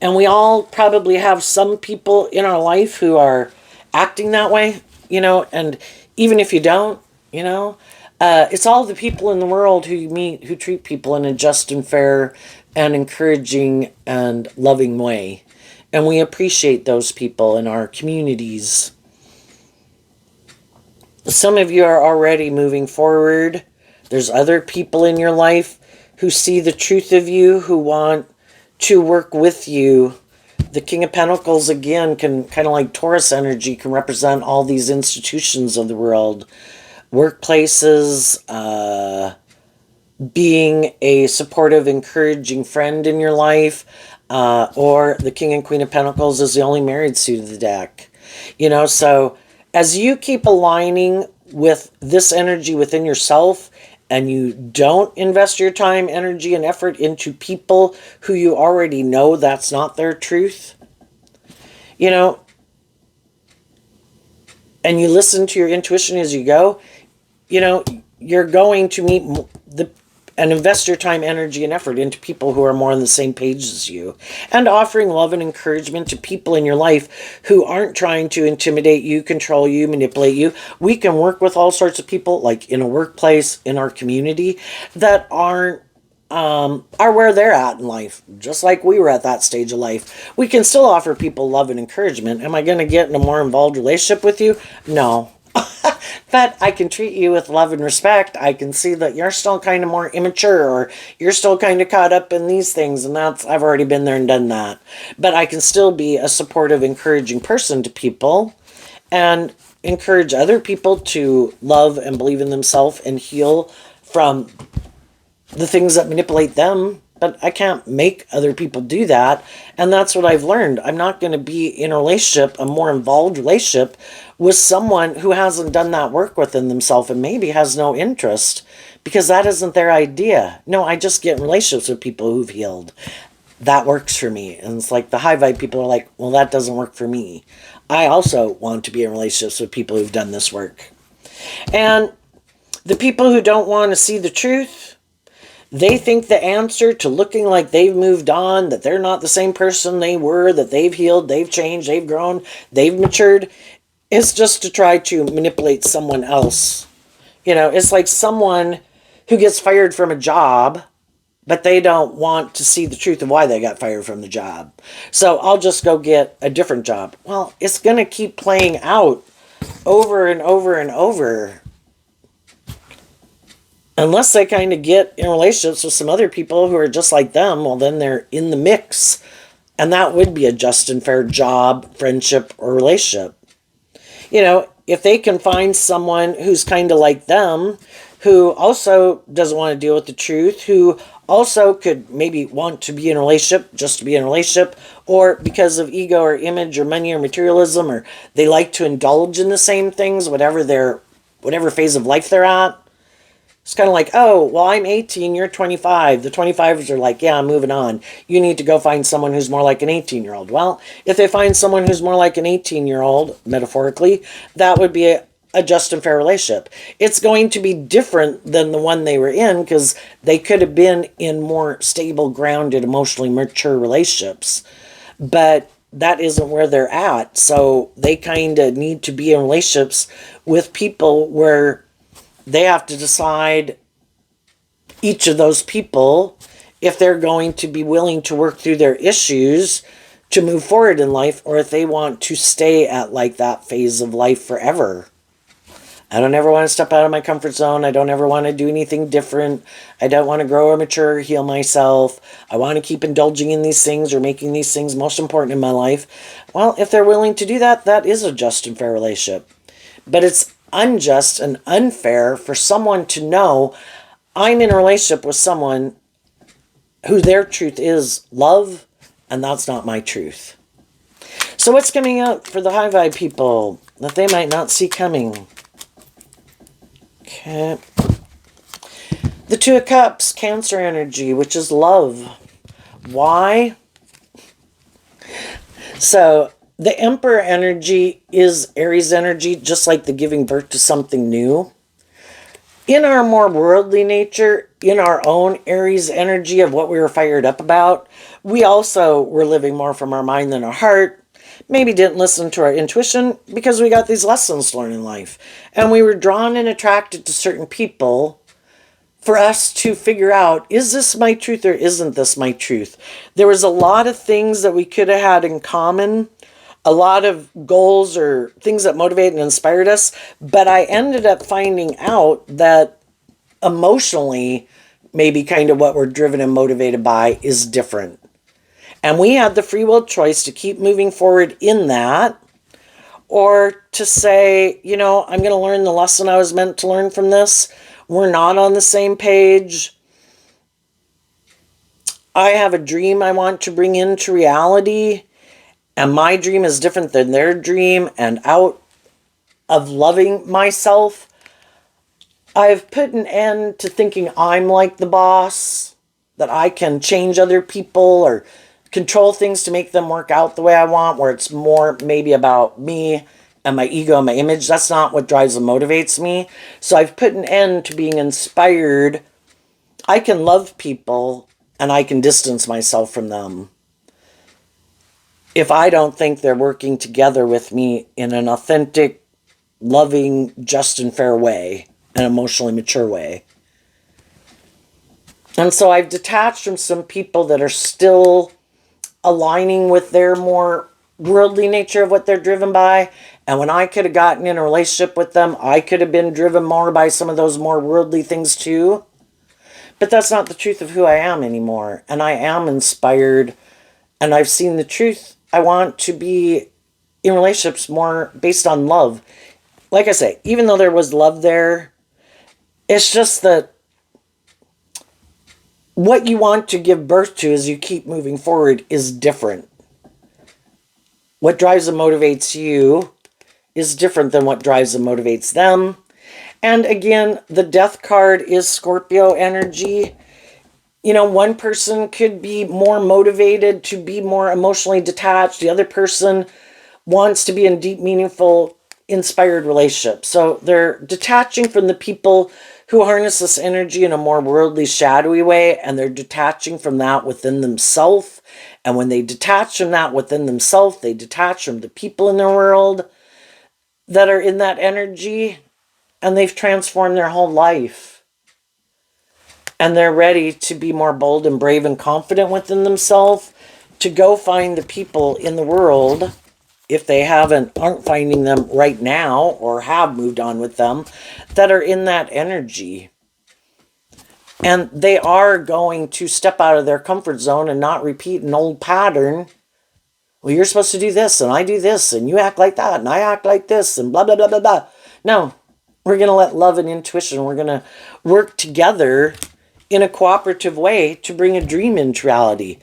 And we all probably have some people in our life who are acting that way, you know, and even if you don't, you know, it's all the people in the world who you meet who treat people in a just and fair and encouraging and loving way. And we appreciate those people in our communities. Some of you are already moving forward. There's other people in your life who see the truth of you, who want to work with you. The King of Pentacles, again, can kind of like Taurus energy, can represent all these institutions of the world. Workplaces, being a supportive, encouraging friend in your life, or the King and Queen of Pentacles is the only married suit of the deck. You know, so as you keep aligning with this energy within yourself, and you don't invest your time, energy, and effort into people who you already know that's not their truth, you know, and you listen to your intuition as you go, you know, you're going to meet and invest your time, energy, and effort into people who are more on the same page as you, and offering love and encouragement to people in your life who aren't trying to intimidate you, control you, manipulate you. We can work with all sorts of people, like in a workplace, in our community, that aren't are where they're at in life, just like we were at that stage of life. We can still offer people love and encouragement. Am I going to get in a more involved relationship with you? No. But I can treat you with love and respect. I can see that you're still kind of more immature, or you're still kind of caught up in these things, and I've already been there and done that. But I can still be a supportive, encouraging person to people and encourage other people to love and believe in themselves and heal from the things that manipulate them. But I can't make other people do that. And that's what I've learned. I'm not going to be in a relationship, a more involved relationship, with someone who hasn't done that work within themselves and maybe has no interest, because that isn't their idea. No, I just get in relationships with people who've healed. That works for me. And it's like the high vibe people are like, well, that doesn't work for me. I also want to be in relationships with people who've done this work. And the people who don't want to see the truth, they think the answer to looking like they've moved on, that they're not the same person they were, that they've healed, they've changed, they've grown, they've matured, is just to try to manipulate someone else. You know, it's like someone who gets fired from a job, but they don't want to see the truth of why they got fired from the job. So I'll just go get a different job. Well, it's going to keep playing out over and over and over, unless they kind of get in relationships with some other people who are just like them. Well, then they're in the mix. And that would be a just and fair job, friendship, or relationship. You know, if they can find someone who's kind of like them, who also doesn't want to deal with the truth, who also could maybe want to be in a relationship just to be in a relationship, or because of ego or image or money or materialism, or they like to indulge in the same things, whatever phase of life they're at. It's kind of like, oh, well, I'm 18, you're 25. The 25s are like, yeah, I'm moving on. You need to go find someone who's more like an 18-year-old. Well, if they find someone who's more like an 18-year-old, metaphorically, that would be a just and fair relationship. It's going to be different than the one they were in, because they could have been in more stable, grounded, emotionally mature relationships. But that isn't where they're at. So they kind of need to be in relationships with people where they have to decide, each of those people, if they're going to be willing to work through their issues to move forward in life, or if they want to stay at like that phase of life forever. I don't ever want to step out of my comfort zone. I don't ever want to do anything different. I don't want to grow or mature or heal myself. I want to keep indulging in these things or making these things most important in my life. Well, if they're willing to do that, that is a just and fair relationship. But it's unjust and unfair for someone to know I'm in a relationship with someone who their truth is love, and that's not my truth. So what's coming up for the high vibe people that they might not see coming? Okay. The Two of Cups, Cancer energy, which is love. Why? So the Emperor energy is Aries energy, just like the giving birth to something new. In our more worldly nature, in our own Aries energy of what we were fired up about, we also were living more from our mind than our heart. Maybe didn't listen to our intuition because we got these lessons to learn in life. And we were drawn and attracted to certain people for us to figure out, is this my truth or isn't this my truth? There was a lot of things that we could have had in common, a lot of goals or things that motivated and inspired us, but I ended up finding out that emotionally, maybe kind of what we're driven and motivated by is different. And we had the free will choice to keep moving forward in that, or to say, you know, I'm going to learn the lesson I was meant to learn from this. We're not on the same page. I have a dream I want to bring into reality, and my dream is different than their dream, and out of loving myself, I've put an end to thinking I'm like the boss, that I can change other people or control things to make them work out the way I want, where it's more maybe about me and my ego and my image. That's not what drives and motivates me. So I've put an end to being inspired. I can love people and I can distance myself from them if I don't think they're working together with me in an authentic, loving, just and fair way, an emotionally mature way. And so I've detached from some people that are still aligning with their more worldly nature of what they're driven by. And when I could have gotten in a relationship with them, I could have been driven more by some of those more worldly things too. But that's not the truth of who I am anymore. And I am inspired and I've seen the truth. I want to be in relationships more based on love. Like I say, even though there was love there, it's just that what you want to give birth to as you keep moving forward is different. What drives and motivates you is different than what drives and motivates them. And again, the death card is Scorpio energy. You know, one person could be more motivated to be more emotionally detached. The other person wants to be in deep, meaningful, inspired relationships. So they're detaching from the people who harness this energy in a more worldly, shadowy way, and they're detaching from that within themselves. And when they detach from that within themselves, they detach from the people in their world that are in that energy, and they've transformed their whole life. And they're ready to be more bold and brave and confident within themselves to go find the people in the world, if they aren't finding them right now or have moved on with them, that are in that energy. And they are going to step out of their comfort zone and not repeat an old pattern. Well, you're supposed to do this, and I do this, and you act like that, and I act like this, and blah, blah, blah, blah, blah. No, we're going to let love and intuition, we're going to work together in a cooperative way to bring a dream into reality.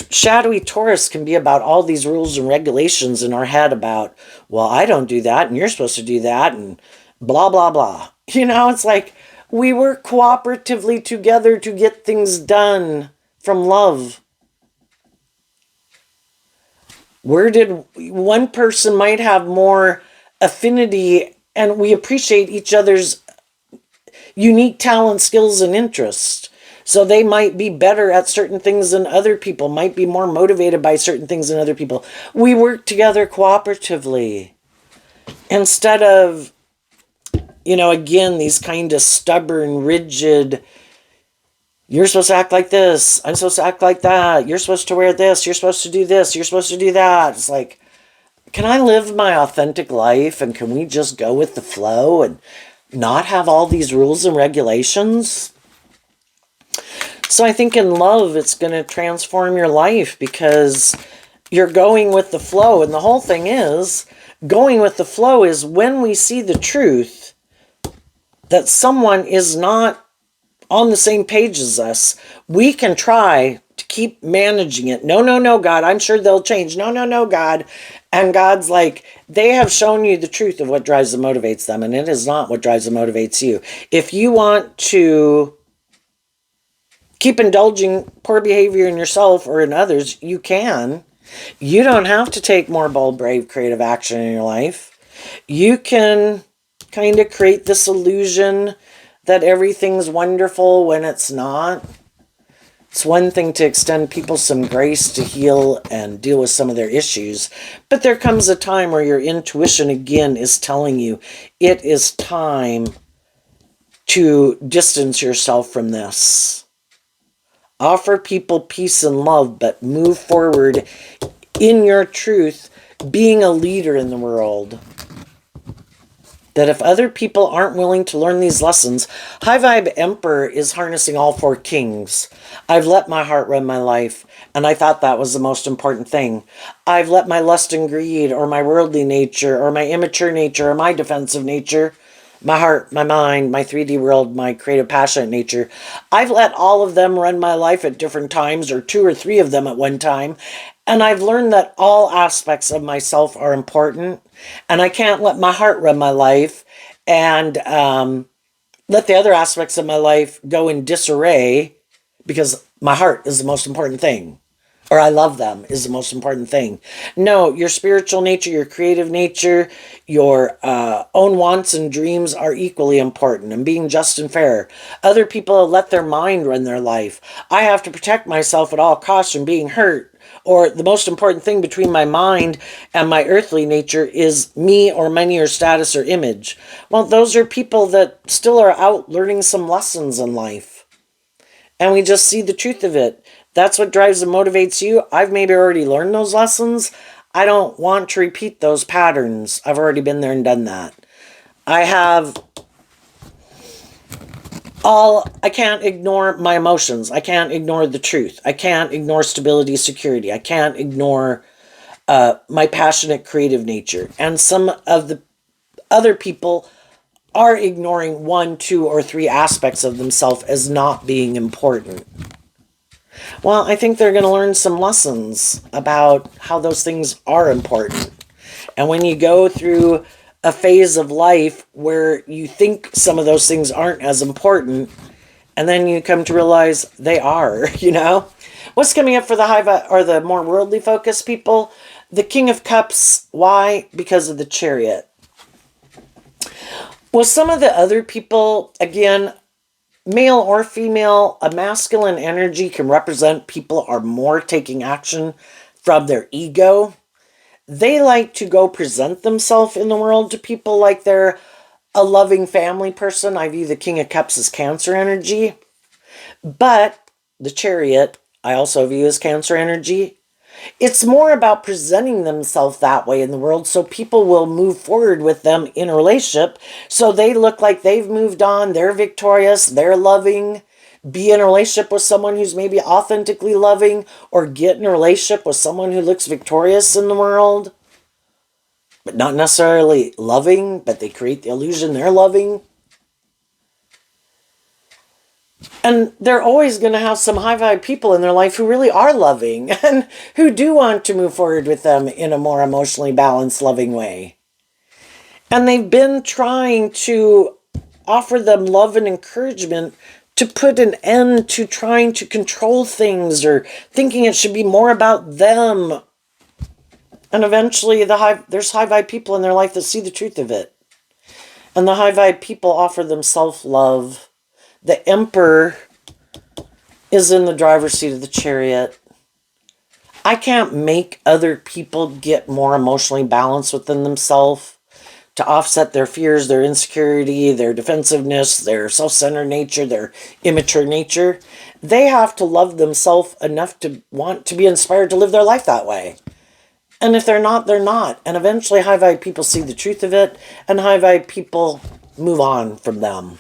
Shadowy Taurus can be about all these rules and regulations in our head about, well, I don't do that, and you're supposed to do that, and blah, blah, blah. You know, it's like we work cooperatively together to get things done from love. Where did one person might have more affinity, and we appreciate each other's unique talent, skills, and interests. So they might be better at certain things than other people, might be more motivated by certain things than other people. We work together cooperatively instead of, again, these kind of stubborn, rigid, you're supposed to act like this, I'm supposed to act like that, you're supposed to wear this, you're supposed to do this, you're supposed to do that. It's like, can I live my authentic life, and can we just go with the flow and not have all these rules and regulations? So I think in love, it's going to transform your life because you're going with the flow. And the whole thing is, going with the flow is when we see the truth that someone is not on the same page as us, we can try to keep managing it. No, no, no, God, I'm sure they'll change. No, no, no, God. And God's like, they have shown you the truth of what drives and motivates them, and it is not what drives and motivates you. If you want to keep indulging poor behavior in yourself or in others, you can. You don't have to take more bold, brave, creative action in your life. You can kind of create this illusion that everything's wonderful when it's not. It's one thing to extend people some grace to heal and deal with some of their issues, but there comes a time where your intuition again is telling you it is time to distance yourself from this. Offer people peace and love, but move forward in your truth, being a leader in the world. That if other people aren't willing to learn these lessons, High Vibe Emperor is harnessing all four kings. I've let my heart run my life, and I thought that was the most important thing. I've let my lust and greed, or my worldly nature, or my immature nature, or my defensive nature, my heart, my mind, my 3D world, my creative, passionate nature. I've let all of them run my life at different times, or 2 or 3 of them at one time. And I've learned that all aspects of myself are important. And I can't let my heart run my life and let the other aspects of my life go in disarray, because my heart is the most important thing. Or I love them is the most important thing. No, your spiritual nature, your creative nature, your own wants and dreams are equally important, and being just and fair. Other people let their mind run their life. I have to protect myself at all costs from being hurt. Or the most important thing between my mind and my earthly nature is me or money or status or image. Well, those are people that still are out learning some lessons in life. and we just see the truth of it. That's what drives and motivates you. I've maybe already learned those lessons. I don't want to repeat those patterns. I've already been there and done that. I can't ignore my emotions. I can't ignore the truth. I can't ignore stability, security. I can't ignore my passionate creative nature. And some of the other people are ignoring 1, 2, or 3 aspects of themselves as not being important. Well, I think they're going to learn some lessons about how those things are important. And when you go through a phase of life where you think some of those things aren't as important, and then you come to realize they are, What's coming up for the high or the more worldly focused people? The King of Cups. Why? Because of the Chariot. Well, some of the other people, again, male or female, a masculine energy can represent people are more taking action from their ego. They like to go present themselves in the world to people like they're a loving family person. I view the King of Cups as Cancer energy. But the Chariot, I also view as Cancer energy. It's more about presenting themselves that way in the world so people will move forward with them in a relationship so they look like they've moved on, they're victorious, they're loving. Be in a relationship with someone who's maybe authentically loving, or get in a relationship with someone who looks victorious in the world, but not necessarily loving, but they create the illusion they're loving. And they're always going to have some high vibe people in their life who really are loving and who do want to move forward with them in a more emotionally balanced, loving way. And they've been trying to offer them love and encouragement to put an end to trying to control things or thinking it should be more about them. And eventually there's high vibe people in their life that see the truth of it. And the high vibe people offer them self-love. The Emperor is in the driver's seat of the Chariot. I can't make other people get more emotionally balanced within themselves to offset their fears, their insecurity, their defensiveness, their self-centered nature, their immature nature. They have to love themselves enough to want to be inspired to live their life that way. And if they're not, they're not. And eventually high vibe people see the truth of it, and high vibe people move on from them.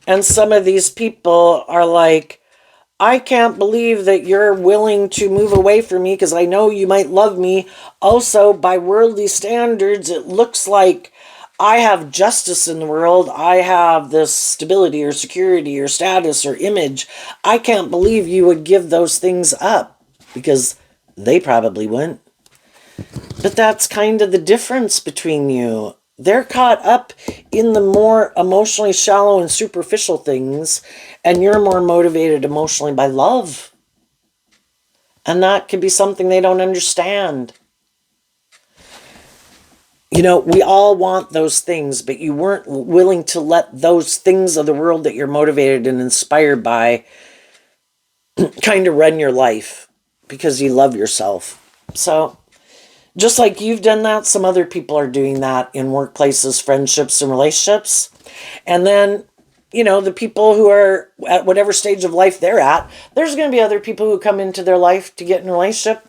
And some of these people are like, I can't believe that you're willing to move away from me because I know you might love me. Also, by worldly standards, it looks like I have justice in the world. I have this stability or security or status or image. I can't believe you would give those things up, because they probably wouldn't. But that's kind of the difference between you. They're caught up in the more emotionally shallow and superficial things, and you're more motivated emotionally by love. And that can be something they don't understand. We all want those things, but you weren't willing to let those things of the world that you're motivated and inspired by kind of run your life because you love yourself. So, just like you've done that, some other people are doing that in workplaces, friendships, and relationships. And then, the people who are at whatever stage of life they're at, there's going to be other people who come into their life to get in a relationship.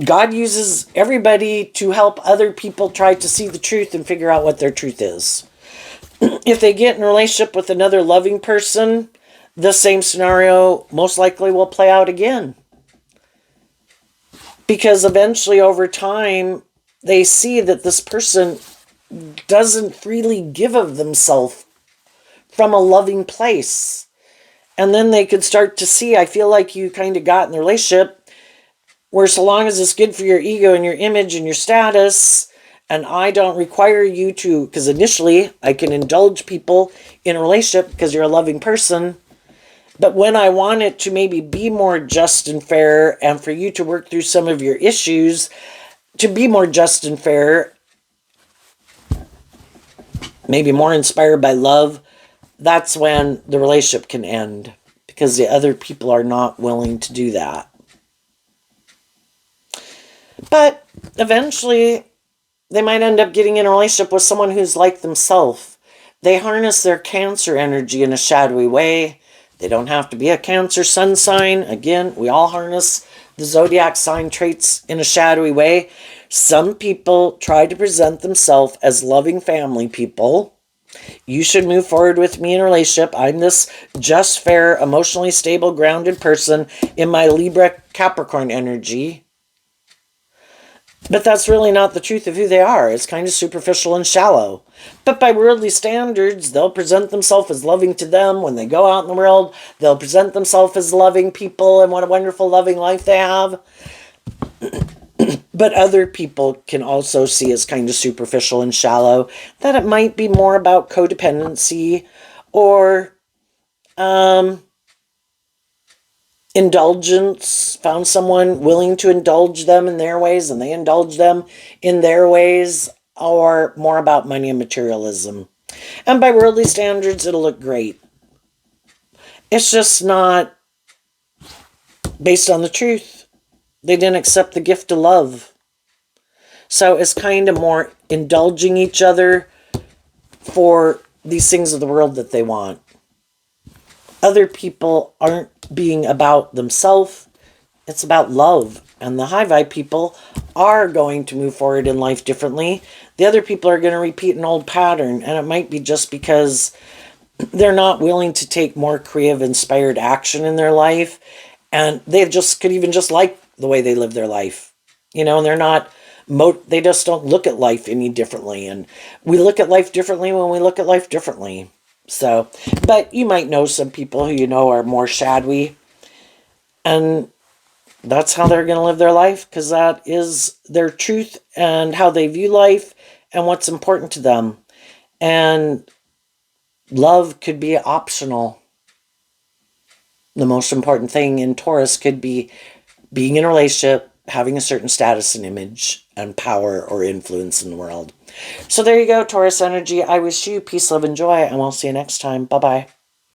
God uses everybody to help other people try to see the truth and figure out what their truth is. If they get in a relationship with another loving person, the same scenario most likely will play out again. Because eventually, over time, they see that this person doesn't freely give of themselves from a loving place. And then they could start to see, I feel like you kind of got in the relationship where, so long as it's good for your ego and your image and your status, and I don't require you to, because initially I can indulge people in a relationship because you're a loving person. But when I want it to maybe be more just and fair, and for you to work through some of your issues to be more just and fair, maybe more inspired by love, that's when the relationship can end, because the other people are not willing to do that. But eventually, they might end up getting in a relationship with someone who's like themselves. They harness their Cancer energy in a shadowy way. They don't have to be a Cancer sun sign. Again, we all harness the zodiac sign traits in a shadowy way. Some people try to present themselves as loving family people. You should move forward with me in a relationship. I'm this just, fair, emotionally stable, grounded person in my Libra Capricorn energy. But that's really not the truth of who they are. It's kind of superficial and shallow. But by worldly standards, they'll present themselves as loving to them. When they go out in the world, they'll present themselves as loving people and what a wonderful, loving life they have. But other people can also see as kind of superficial and shallow, that it might be more about codependency or indulgence, found someone willing to indulge them in their ways and they indulge them in their ways, or more about money and materialism. And by worldly standards, it'll look great. It's just not based on the truth. They didn't accept the gift of love. So it's kind of more indulging each other for these things of the world that they want. Other people aren't being about themselves. It's about love. And the high vibe people are going to move forward in life differently. The other people are going to repeat an old pattern. And it might be just because they're not willing to take more creative, inspired action in their life. And they just could even just like the way they live their life. You know, and they're not, they just don't look at life any differently. And we look at life differently when we look at life differently. So, but you might know some people who you know are more shadowy, and that's how they're going to live their life, because that is their truth and how they view life and what's important to them. And love could be optional. The most important thing in Taurus could be being in a relationship, having a certain status and image and power or influence in the world. So there you go, Taurus energy. I wish you peace, love, and joy, and we'll see you next time. Bye-bye.